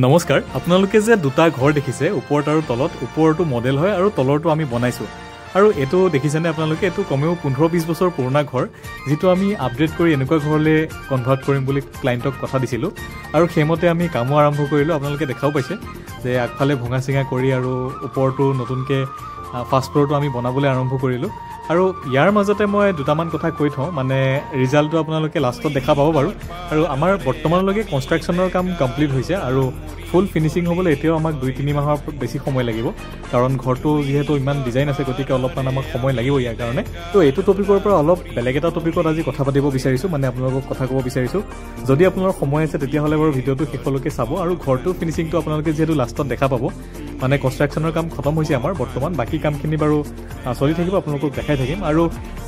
নমস্কাৰ আপোনালোকে যে দুটা ঘৰ দেখিছে ওপৰত আৰু তলত ওপৰটো মডেল হয় আৰু তলৰটো আমি বনাইছো আৰু এটো দেখিছেনে আপোনালোকে এটো কমেও 15-20 বছৰ পুৰণা ঘৰ যেটো আমি আপডেট কৰি এনেকুৱা ঘৰলে কনভাৰ্ট কৰিম বুলি ক্লায়েন্টক কথা দিছিলো আৰু হেমতে আমি কাম আৰম্ভ কৰিলো আপোনালোকে দেখাও পাইছে যে আগফালে ভঙা সিঙা কৰি আৰু ওপৰটো নতুনকে ফাৰ্ষ্ট ফ্লোৰটো আমি বনাবলৈ আৰম্ভ কৰিলো আৰু ইয়াৰ মাজতে মই দুটামান কথা কৈ থওঁ মানে ৰিজাল্টটো আপোনালোকে লাষ্টত দেখা পাব বাৰু আৰু আমাৰ বৰ্তমানলৈকে কনষ্ট্ৰাকচনৰ কাম কমপ্লিট হৈছে আৰু ফুল ফিনিশিং হ'বলৈ এতিয়াও আমাক 2-3 মাহৰ বেছি সময় লাগিব কাৰণ ঘৰটো যেহেতু ইমান ডিজাইন আছে গতিকে অলপমান আমাক সময় লাগিব ইয়াৰ কাৰণে তো এইটো টপিকৰ পৰা অলপ বেলেগ এটা টপিকত আজি কথা পাতিব বিচাৰিছো মানে আপোনালোকক কথা ক'ব বিচাৰিছো যদি আপোনাৰ সময় আছে তেতিয়া হলে বাৰু ভিডিওটো শেষলৈকে চাব আৰু ঘৰটো ফিনিশিংটো আপোনালোকে যেহেতু লাষ্টত দেখা পাব মানে কনষ্ট্ৰাকচনৰ কাম খতম হৈছে আমাৰ বৰ্তমান বাকি কামখিনি বাৰু চলি থাকিব আপোনালোকক দেখাই থাকিম আৰু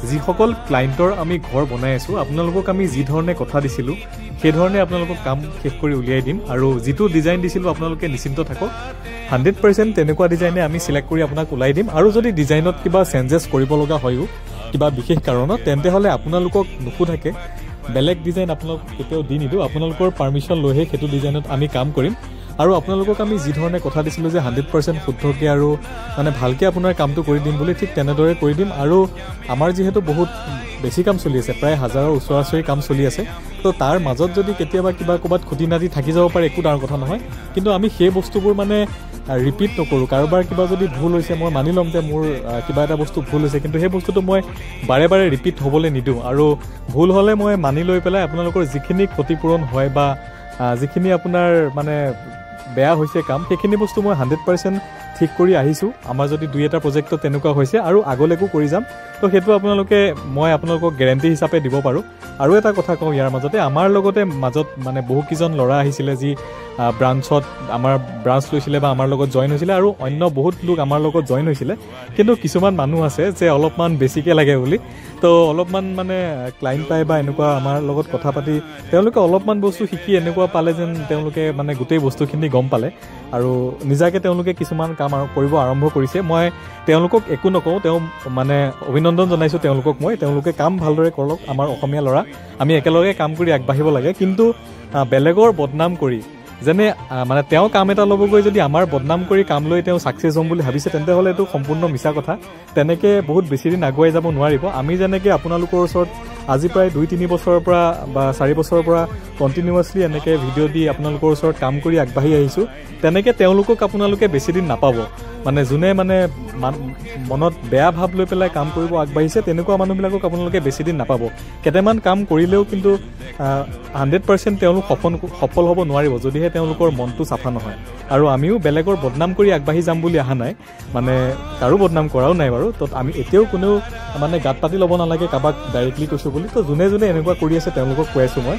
যিসকল ক্লায়েন্টৰ আমি ঘৰ বনাই আছো আপোনালোকক আমি যি ধৰণে কথা দিছিলো সেই ধৰণে আপোনালোকক কাম শেষ কৰি উলিয়াই দিম আৰু যেটো ডিজাইন দিছিলো আপোনালোকে নিশ্চিন্ত থাকক 100% তেনেকুৱা ডিজাইনে আমি সিলেক্ট কৰি আপোনাক উলাই দিম আৰু যদি ডিজাইনত কিবা চেঞ্জেস কৰিব লগা হয়ও কিবা বিশেষ কাৰণত তেন্তে হলে আপোনালোকক নুখুধাকে বেলেগ ডিজাইন আপোনালোক কেতিয়াও দি নিদো আপোনালোকৰ পাৰমিশন লৈহে হেতু ডিজাইনত আমি কাম কৰিম আৰু আপোনালোকক আমি যি ধৰণে কথা দিছিলো যে 100% শুদ্ধকে আৰু মানে ভালকে আপোনাৰ কামটো কৰি দিম বুলি ঠিক তেনেদৰে কৰি দিম আৰু আমাৰ যেহেতু বহুত বেছি কাম চলি আছে প্ৰায় 1000ৰ ওচৰা-ওচৰি কাম চলি আছে তো তাৰ মাজত যদি কেতিয়াবা কিবা কবাত খুটিনাটি থাকি যাব পাৰে একো ডাঙৰ কথা নহয় কিন্তু আমি সেই বস্তুবোৰ মানে ৰিপিট নকৰো কাৰোবাৰ কিবা যদি ভুল হৈছে মই মানি লম যে মোৰ কিবা এটা বস্তু ভুল হৈছে কিন্তু সেই বস্তুটো মই বাৰে বাৰে ৰিপিট হ'বলৈ নিদো আৰু ভুল হলে মই মানি লৈ পেলাই আপোনালোকৰ যিখিনি ক্ষতিপূৰণ হয় বা যিখিনি আপোনাৰ মানে বেয়া হৈছে কাম সেইখিনি বস্তু মই 100% ঠিক কৰি আহিছো আমাৰ যদি দুই এটা প্ৰজেক্ট তেনেকুৱা হৈছে আৰু আগলৈকো কৰি যাম তো হেতু আপোনালোকে মই আপোনালোকক গ্যাৰান্টি হিচাপে দিব পাৰো আৰু এটা কথা কওঁ ইয়াৰ মাজতে আমাৰ লগতে মাজত মানে বহু কিজন লৰা আহিছিলে যি ব্ৰাঞ্চত আমাৰ ব্ৰাঞ্চ লৈছিলে বা আমাৰ লগত জয়েন হৈছিলে আৰু অন্য বহুত লোক আমাৰ লগত জয়েন হৈছিলে কিন্তু কিছুমান মানুহ আছে যে অলপমান বেছিকে লাগে বুলি তো অলপমান মানে ক্লায়েন্ট পাই বা এনেকুৱা আমাৰ লগত কথা পাতি তেওঁলোকে অলপমান বস্তু শিকি এনেকুৱা পালে যেন তেওঁলোকে মানে গোটেই বস্তুখিনি গম পালে আৰু নিজাকে তেওঁলোকে কিছুমান কাম কৰিব আৰম্ভ কৰিছে মই তেওঁলোকক একো নকওঁ তেওঁ মানে অভিনন্দন জনাইছো তেওঁলোকে কাম ভালদৰে কৰক আমাৰ অসমীয়া লৰা আমি একেলগে কাম কৰি আগবাঢ়িব লাগে কিন্তু বেলেগৰ বদনাম কৰি যেনে মানে তেওঁ কাম এটা লবগৈ যদি আমাৰ বদনাম কৰি কাম লৈ তেওঁ সাকসেস হ'ম বুলি ভাবিছে তেন্তে হলে এটো সম্পূৰ্ণ মিছা কথা তেনেকে বহুত বেছি দিন আগুৱাই যাব নোৱাৰিব আমি যেনেকে আপোনালোকৰ ওচৰত আজি প্ৰায় 2-3 বছৰৰ পৰা বা 4 বছৰৰ পৰা কন্টিনিউয়াছলি এনেকে ভিডিও দি আপোনালোকৰ ওচৰত কাম কৰি আগবাঢ়ি আহিছো তেনেকে তেওঁলোকক আপোনালোকে বেছি দিন নাপাব মানে জুনে মানে মনত বেয়া ভাব লৈ পেলাই কাম কৰিব আগবাঢ়িছে তেনেকুৱা মানুহবিলাকক আপোনালোকে বেছি দিন নাপাব কেতেমান কাম কৰিলেও কিন্তু 100% তেওঁলোক সফল হ'ব নোৱাৰিব যদিহে তেওঁলোকৰ মনটো সাফা নহয় আৰু আমিও বেলেগৰ বদনাম কৰি আগবাঢ়ি যাম বুলি আহা নাই মানে কাৰো বদনাম কৰাও নাই বাৰু তো আমি এতিয়াও কোনো মানে গাত পাতি ল'ব নালাগে কাবাক ডাইৰেক্টলি কৈছো বুলি তো জুনে এনেকুৱা কৰি আছে তেওঁলোকক কৈ আছো মই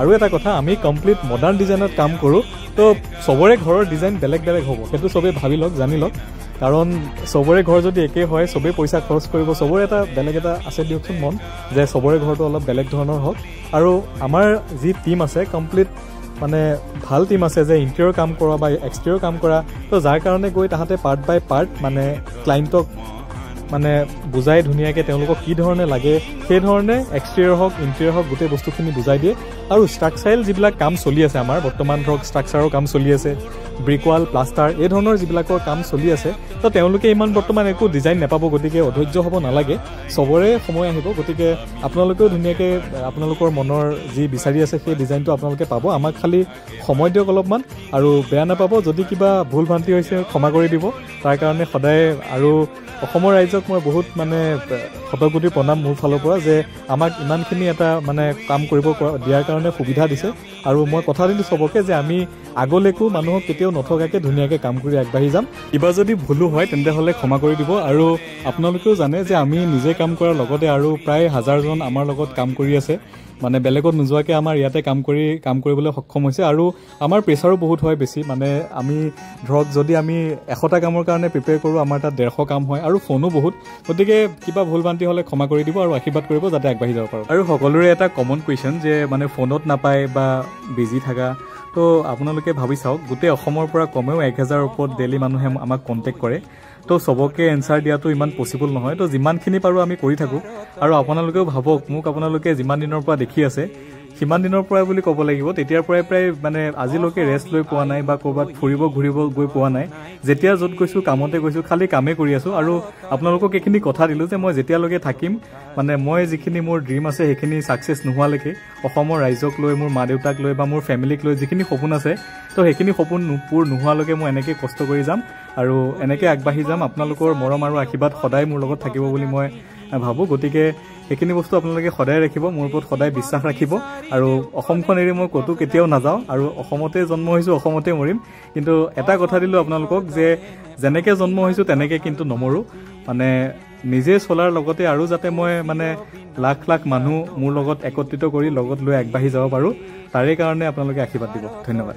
আৰু এটা কথা আমি কমপ্লিট মডাৰ্ন ডিজাইনত কাম কৰো তো সবৰে ঘৰৰ ডিজাইন বেলেগ বেলেগ হ'ব হেতু সবে ভাবি লওক জানি লওক কাৰণ সবৰে ঘৰ যদি একে হয় সবে পইচা খৰচ কৰিব সবৰে এটা বেলেগ এটা আছে দিয়কচোন মন যে সবৰে ঘৰটো অলপ বেলেগ ধৰণৰ হওক আৰু আমাৰ যি টিম আছে কমপ্লিট মানে ভাল টিম আছে যে ইন্টেৰিয়ৰ কাম কৰা বা এক্সটেৰিয়ৰ কাম কৰা তো যাৰ কাৰণে গৈ তাহাতে পাৰ্ট বাই পাৰ্ট মানে ক্লায়েন্টক মানে বুজাই ধুনিয়াকে তেওঁলোকক কি ধৰণে লাগে সেই ধৰণে এক্সটেৰিয়ৰ হওক ইন্টেৰিয়ৰ হওক গোটেই বস্তুখিনি বুজাই দিয়ে আৰু ষ্ট্ৰাকচাৰেল যিবিলাক কাম চলি আছে আমাৰ বৰ্তমান ধৰক ষ্ট্ৰাকচাৰৰ কাম চলি আছে ব্ৰিকৱাল প্লাষ্টাৰ এই ধৰণৰ যিবিলাকৰ কাম চলি আছে তো তেওঁলোকে ইমান বৰ্তমান একো ডিজাইন নাপাব গতিকে অধৈৰ্য হ'ব নালাগে সবৰে সময় আহিব গতিকে আপোনালোকেও ধুনিয়াকে আপোনালোকৰ মনৰ যি বিচাৰি আছে সেই ডিজাইনটো আপোনালোকে পাব আমাক খালি সময় দিয়ক অলপমান আৰু বেয়া নাপাব যদি কিবা ভুল ভ্ৰান্তি হৈছে ক্ষমা কৰি দিব তাৰ কাৰণে সদায় আৰু অসমৰ ৰাইজক মই বহুত মানে শতকোটি প্ৰণাম মোৰ ফালৰ পৰা যে আমাক ইমানখিনি এটা মানে কাম কৰিব দিয়াৰ কাৰণে সুবিধা দিছে আৰু মই কথা দিলো সবকে যে আমি আগলৈকো মানুহক কেতিয়াও নথকাকে ধুনিয়াকে কাম কৰি আগবাঢ়ি যাম কিবা যদি ভুলো হয় তেন্তে হলে ক্ষমা কৰি দিব আৰু আপোনালোকেও জানে যে আমি নিজে কাম কৰাৰ লগতে আৰু প্ৰায় 1000 জন আমাৰ লগত কাম কৰি আছে মানে বেলেগত নোযোৱাকে আমাৰ ইয়াতে কাম কৰিবলৈ সক্ষম হৈছে আৰু আমাৰ প্ৰেছাৰো বহুত হয় বেছি মানে আমি ধৰক যদি আমি 100টা কামৰ কাৰণে প্ৰিপেয়াৰ কৰো আমাৰ তাত 150 কাম হয় আৰু ফোনো বহুত গতিকে কিবা ভুল ভ্ৰান্তি হলে ক্ষমা কৰি দিব আৰু আশীৰ্বাদ কৰিব যাতে আগবাঢ়ি যাব পাৰো আৰু সকলোৰে এটা কমন কোৱেশ্চন যে মানে ফোনত নাপায় বা বিজি থাকা তো আপোনালোকে ভাবি চাওক গোটেই অসমৰ পৰা কমেও 1000 ওপৰত ডেইলি মানুহে আমাক কন্টেক্ট কৰে তো সবকে এনসাৰ দিয়াটো ইমান পসিবল নহয় তো যিমানখিনি পাৰো আমি কৰি থাকো আৰু আপোনালোকেও ভাবক মোক আপোনালোকে যিমান দিনৰ পৰা দেখি আছে সিমান দিনৰ পৰাই বুলি ক'ব লাগিব তেতিয়াৰ পৰাই প্ৰায় মানে আজিলৈকে ৰেষ্ট লৈ পোৱা নাই বা ক'ৰবাত ফুৰিব ঘূৰিব গৈ পোৱা নাই যেতিয়া য'ত গৈছোঁ কামতে গৈছোঁ খালি কামেই কৰি আছোঁ আৰু আপোনালোকক এইখিনি কথা দিলোঁ যে মই যেতিয়ালৈকে থাকিম মানে মই যিখিনি মোৰ ড্ৰিম আছে সেইখিনি ছাকচেছ নোহোৱালৈকে অসমৰ ৰাইজক লৈ মোৰ মা দেউতাক লৈ বা মোৰ ফেমিলিক লৈ যিখিনি সপোন আছে তো সেইখিনি সপোন পূৰ নোহোৱালৈকে মই এনেকৈ কষ্ট কৰি যাম আৰু এনেকৈ আগবাঢ়ি যাম আপোনালোকৰ মৰম আৰু আশীৰ্বাদ সদায় মোৰ লগত থাকিব বুলি মই ভাবোঁ গতিকে সেইখিনি বস্তু আপোনালোকে সদায় ৰাখিব মোৰ ওপৰত সদায় বিশ্বাস ৰাখিব আৰু অসমখন এৰি মই ক'তো কেতিয়াও নাযাওঁ আৰু অসমতে জন্ম হৈছোঁ অসমতে মৰিম কিন্তু এটা কথা দিলোঁ আপোনালোকক যে যেনেকৈ জন্ম হৈছোঁ তেনেকৈ কিন্তু নমৰোঁ মানে নিজে চলাৰ লগতে আৰু যাতে মই মানে লাখ লাখ মানুহ মোৰ লগত একত্ৰিত কৰি লগত লৈ আগবাঢ়ি যাব পাৰোঁ তাৰে কাৰণে আপোনালোকে আশীৰ্বাদ দিব ধন্যবাদ